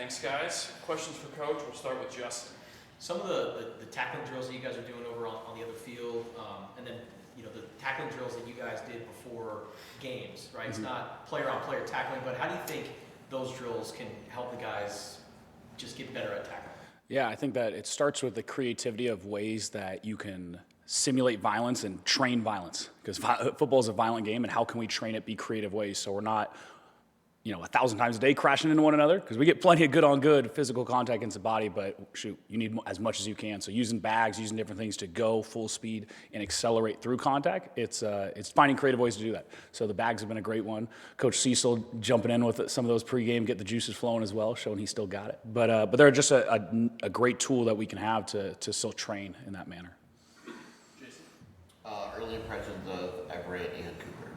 Thanks, guys. Questions for Coach? We'll start with Justin. Some of the tackling drills that you guys are doing over on the other field, and then the tackling drills that you guys did before games, right? It's not player-on-player tackling, but how do you think those drills can help the guys just get better at tackling? Yeah, I think that it starts with the creativity of ways that you can simulate violence and train violence, because football is a violent game, and how can we train it, be creative ways so we're not 1,000 times a day crashing into one another, because we get plenty of good physical contact against the body, but shoot, you need as much as you can. So using bags, using different things to go full speed and accelerate through contact, it's finding creative ways to do that. So the bags have been a great one. Coach Cecil jumping in with some of those pregame, get the juices flowing as well, showing he still got it. But they're just a great tool that we can have to still train in that manner. Jason? Early impressions of Everett and Cooper.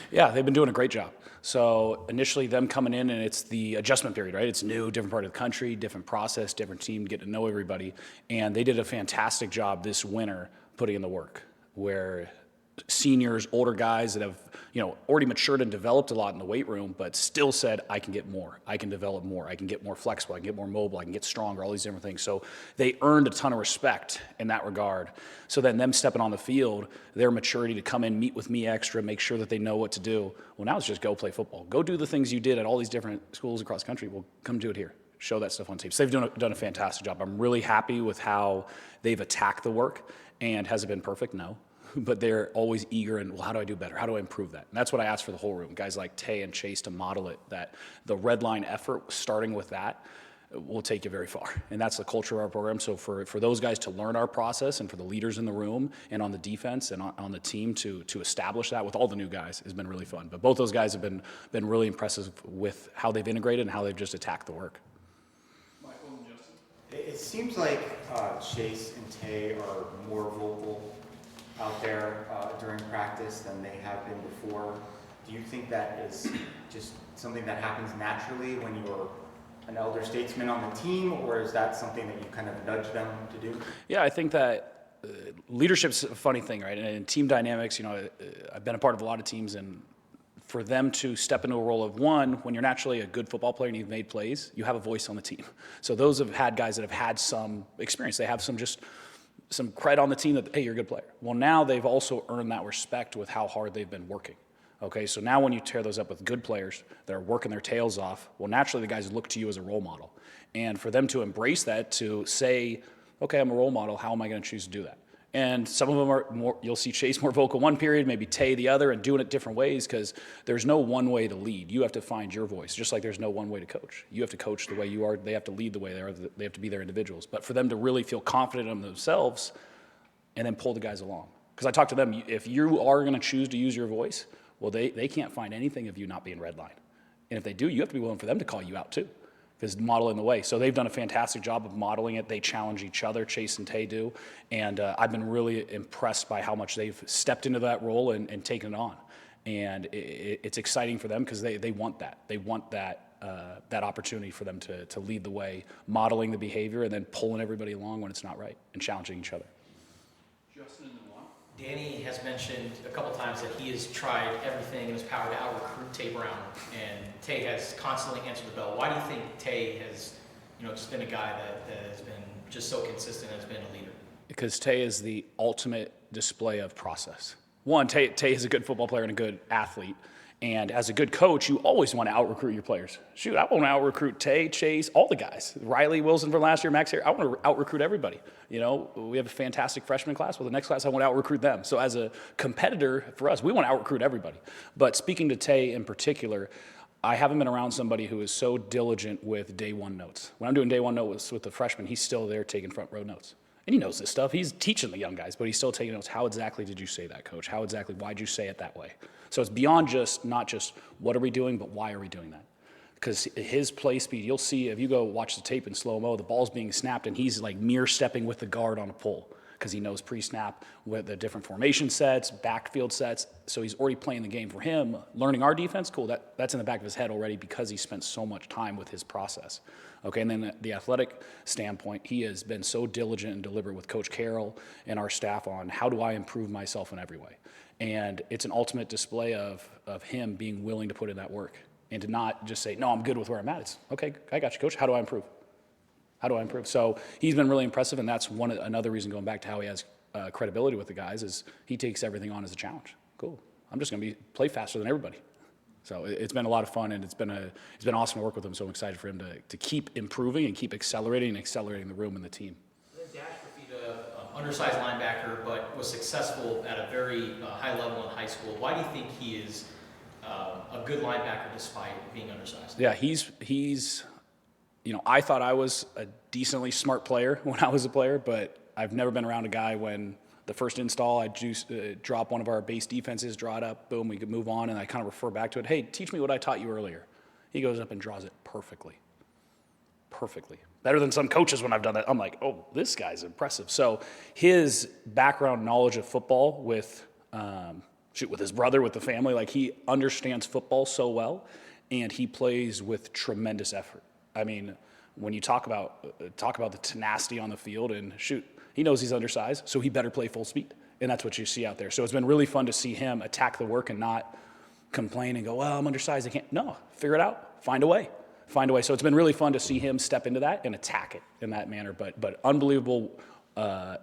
Yeah, they've been doing a great job. So initially them coming in, and it's the adjustment period, right? It's new, different part of the country, different process, different team, get to know everybody. And they did a fantastic job this winter putting in the work, where seniors, older guys that have already matured and developed a lot in the weight room, but still said, I can get more, I can develop more, I can get more flexible, I can get more mobile, I can get stronger, all these different things. So they earned a ton of respect in that regard. So then them stepping on the field, their maturity to come in, meet with me extra, make sure that they know what to do. Well, now it's just go play football. Go do the things you did at all these different schools across the country. Well, come do it here. Show that stuff on tape. So they've done a fantastic job. I'm really happy with how they've attacked the work. And has it been perfect? No. But they're always eager and, well, how do I do better? How do I improve that? And that's what I ask for the whole room. Guys like Tay and Chase to model it, that the red line effort, starting with that, will take you very far. And that's the culture of our program. So for those guys to learn our process, and for the leaders in the room and on the defense and on the team to establish that with all the new guys has been really fun. But both those guys have been really impressive with how they've integrated and how they've just attacked the work. Michael and Justin? It seems like Chase and Tay are more vocal out there during practice than they have been before. Do you think that is just something that happens naturally when you're an elder statesman on the team, or is that something that you kind of nudge them to do? Yeah, I think that leadership's a funny thing, right? And in team dynamics, I've been a part of a lot of teams, and for them to step into a role of one, when you're naturally a good football player and you've made plays, you have a voice on the team. So those have had guys that have had some experience. They have some cred on the team that, hey, you're a good player. Well, now they've also earned that respect with how hard they've been working. Okay, so now when you tear those up with good players that are working their tails off, well, naturally the guys look to you as a role model. And for them to embrace that, to say, okay, I'm a role model, how am I going to choose to do that? And some of them are more, you'll see Chase more vocal one period, maybe Tay the other, and doing it different ways, because there's no one way to lead. You have to find your voice, just like there's no one way to coach. You have to coach the way you are. They have to lead the way they are. They have to be their individuals. But for them to really feel confident in themselves and then pull the guys along. Because I talk to them, if you are going to choose to use your voice, well, they can't find anything of you not being redline. And if they do, you have to be willing for them to call you out too, because modeling the way. So they've done a fantastic job of modeling it. They challenge each other, Chase and Tay do. And I've been really impressed by how much they've stepped into that role and taken it on. And it's exciting for them, because they want that. They want that opportunity for them to lead the way, modeling the behavior, and then pulling everybody along when it's not right, and challenging each other. Justin and Juan? Danny has mentioned a couple times that he has tried everything in his power to out-recruit Tay Brown, and Tay has constantly answered the bell. Why do you think Tay has, just been a guy that has been just so consistent and has been a leader? Because Tay is the ultimate display of process. One, Tay is a good football player and a good athlete. And as a good coach, you always want to out-recruit your players. Shoot, I want to out-recruit Tay, Chase, all the guys. Riley Wilson from last year, Max here. I want to out-recruit everybody. We have a fantastic freshman class. Well, the next class, I want to out-recruit them. So as a competitor, for us, we want to out-recruit everybody. But speaking to Tay in particular, I haven't been around somebody who is so diligent with day one notes. When I'm doing day one notes with the freshman, he's still there taking front row notes. And he knows this stuff. He's teaching the young guys, but he's still taking notes. How exactly did you say that, coach? Why'd you say it that way? So it's beyond not just what are we doing, but why are we doing that? Because his play speed, you'll see if you go watch the tape in slow-mo, the ball's being snapped and he's like mirror stepping with the guard on a pull, because he knows pre-snap with the different formation sets, backfield sets. So he's already playing the game. For him, learning our defense, cool, that's in the back of his head already, because he spent so much time with his process. Okay, and then the athletic standpoint, he has been so diligent and deliberate with Coach Carroll and our staff on how do I improve myself in every way. And it's an ultimate display of him being willing to put in that work. and to not just say, no, I'm good with where I'm at. It's, okay, I got you, coach. How do I improve? How do I improve? So he's been really impressive, and that's another reason going back to how he has credibility with the guys is he takes everything on as a challenge. Cool. I'm just going to play faster than everybody. So it's been a lot of fun, and it's been awesome to work with him. So I'm excited for him to keep improving and keep accelerating the room and the team. Dash Rafita, undersized linebacker, but was successful at a very high level in high school. Why do you think he is a good linebacker despite being undersized? Yeah, he's I thought I was a decently smart player when I was a player, but I've never been around a guy when the first install, I drop one of our base defenses, draw it up, boom, we could move on, and I kind of refer back to it. Hey, teach me what I taught you earlier. He goes up and draws it perfectly. Perfectly. Better than some coaches when I've done that. I'm like, oh, this guy's impressive. So his background knowledge of football with his brother, with the family, like he understands football so well, and he plays with tremendous effort. I mean, when you talk about the tenacity on the field, and he knows he's undersized, so he better play full speed. And that's what you see out there. So it's been really fun to see him attack the work and not complain and go, well, I'm undersized, I can't. No, figure it out. Find a way. So it's been really fun to see him step into that and attack it in that manner. But unbelievable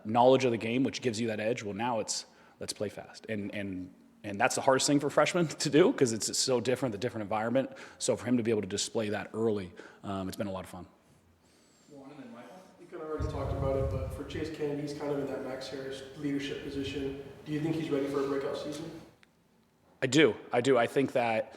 knowledge of the game, which gives you that edge. Well, now it's let's play fast. And that's the hardest thing for freshmen to do because it's so different, the different environment. So for him to be able to display that early, it's been a lot of fun. Juan and then Michael. You kind of already talked about it, but for Chase Kennedy, he's kind of in that Max Harris leadership position. Do you think he's ready for a breakout season? I do. I think that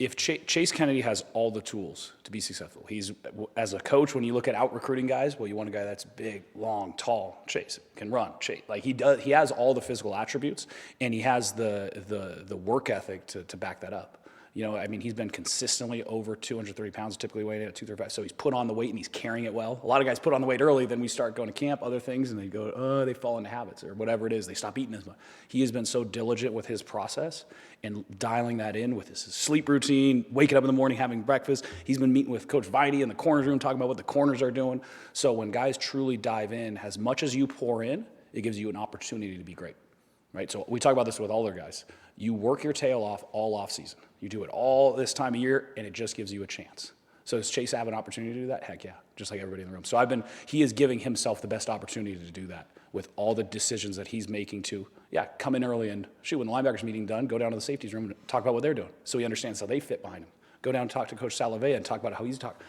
if Chase Kennedy has all the tools to be successful, he's, as a coach, when you look at out recruiting guys, well, you want a guy that's big, long, tall. Chase can run. Chase, like he has all the physical attributes, and he has the work ethic to back that up. I mean, he's been consistently over 230 pounds, typically weighing at 235. So he's put on the weight and he's carrying it well. A lot of guys put on the weight early, then we start going to camp, other things, and they go, they fall into habits or whatever it is. They stop eating as much. He has been so diligent with his process and dialing that in with his sleep routine, waking up in the morning, having breakfast. He's been meeting with Coach Vitey in the corners room, talking about what the corners are doing. So when guys truly dive in, as much as you pour in, it gives you an opportunity to be great. Right? So we talk about this with all our guys. You work your tail off all off season. You do it all this time of year, and it just gives you a chance. So does Chase have an opportunity to do that? Heck yeah, just like everybody in the room. So he is giving himself the best opportunity to do that with all the decisions that he's making to, come in early and when the linebackers meeting done, go down to the safeties room and talk about what they're doing. So he understands how they fit behind him. Go down and talk to Coach Salavea and talk about how he's talking.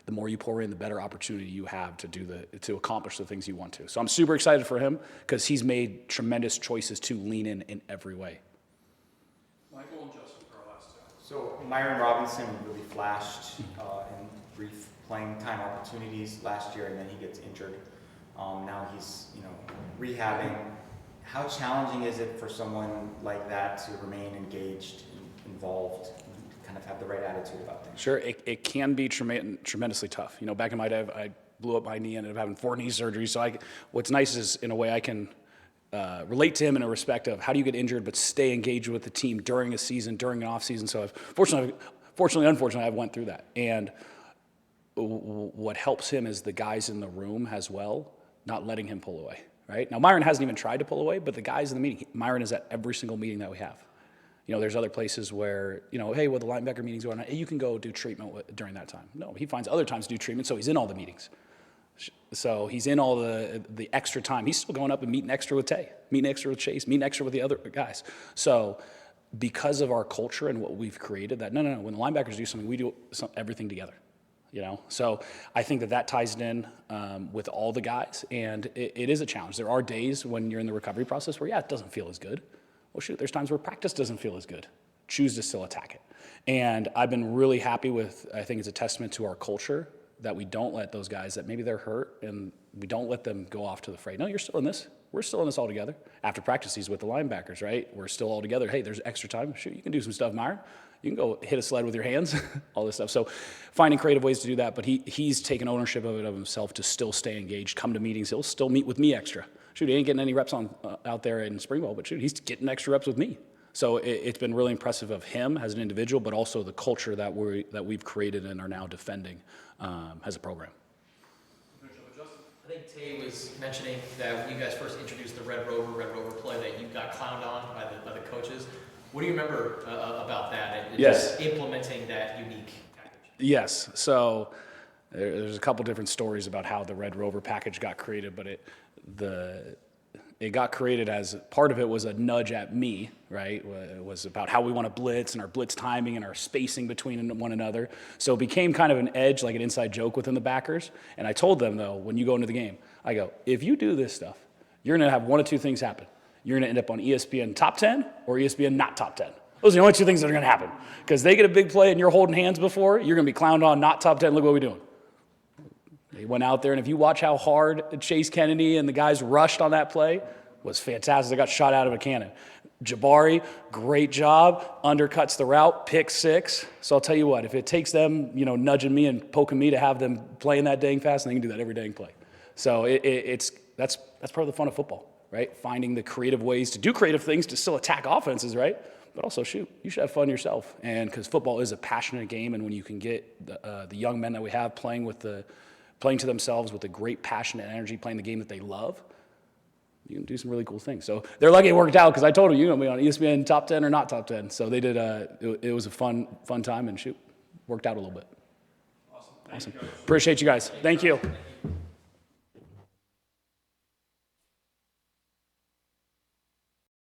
The more you pour in, the better opportunity you have to accomplish the things you want to. So I'm super excited for him because he's made tremendous choices to lean in every way. Michael and Justin for our last two. So Myron Robinson really flashed in brief playing time opportunities last year, and then he gets injured. Now he's rehabbing. How challenging is it for someone like that to remain engaged, involved, and kind of have the right attitude about things? Sure, it can be tremendously tough. Back in my day, I blew up my knee and ended up having 4 knee surgeries. So what's nice is, in a way, I can relate to him in a respect of how do you get injured but stay engaged with the team during a season, during an off season. So unfortunately, I've went through that. And what helps him is the guys in the room as well, not letting him pull away, right? Now, Myron hasn't even tried to pull away, but the guys in the meeting, Myron is at every single meeting that we have. There's other places where, hey, well, the linebacker meeting's going on, hey, you can go do treatment during that time. No, he finds other times to do treatment, so he's in all the meetings. So he's in all the extra time. He's still going up and meeting extra with Tay, meeting extra with Chase, meeting extra with the other guys. So because of our culture and what we've created, that no, when the linebackers do something, we do everything together. So I think that ties in with all the guys, and it is a challenge. There are days when you're in the recovery process where, it doesn't feel as good. Well, there's times where practice doesn't feel as good. Choose to still attack it. And I've been really happy with, I think it's a testament to our culture that we don't let those guys that maybe they're hurt and we don't let them go off to the fray. No, you're still in this. We're still in this all together. After practice, he's with the linebackers, right? We're still all together. Hey, there's extra time. You can do some stuff, Myron. You can go hit a sled with your hands, all this stuff. So finding creative ways to do that, but he's taken ownership of it of himself to still stay engaged, come to meetings. He'll still meet with me extra. He ain't getting any reps on out there in Bringuel, but he's getting extra reps with me. So it's been really impressive of him as an individual, but also the culture that we've created and are now defending as a program. I think Tay was mentioning that when you guys first introduced the Red Rover play that you got clowned on by the coaches. What do you remember about that and Yes. just implementing that unique package? Yes. So there's a couple different stories about how the Red Rover package got created, but it got created as part of it was a nudge at me, right? It was about how we want to blitz and our blitz timing and our spacing between one another. So it became kind of an edge, like an inside joke within the backers. And I told them, though, when you go into the game, I go, if you do this stuff, you're going to have one of two things happen. You're going to end up on ESPN top 10 or ESPN not top 10. Those are the only two things that are going to happen. Because they get a big play and you're holding hands before, you're going to be clowned on, not top 10, look what we're doing. They went out there, and if you watch how hard Chase Kennedy and the guys rushed on that play, was fantastic. They got shot out of a cannon. Jabari, great job, undercuts the route, pick 6. So I'll tell you what, if it takes them, nudging me and poking me to have them playing that dang fast, they can do that every dang play. So that's part of the fun of football, right? Finding the creative ways to do creative things to still attack offenses, right? But also, shoot, you should have fun yourself. And because football is a passionate game, and when you can get the young men that we have playing to themselves with a great passion and energy, playing the game that they love, you can do some really cool things. So they're lucky it worked out because I told them, you're going to be on ESPN top 10 or not top 10. So they did, it was a fun time, and shoot, worked out a little bit. Awesome. Thank you, Coach. Appreciate you guys. Thank you.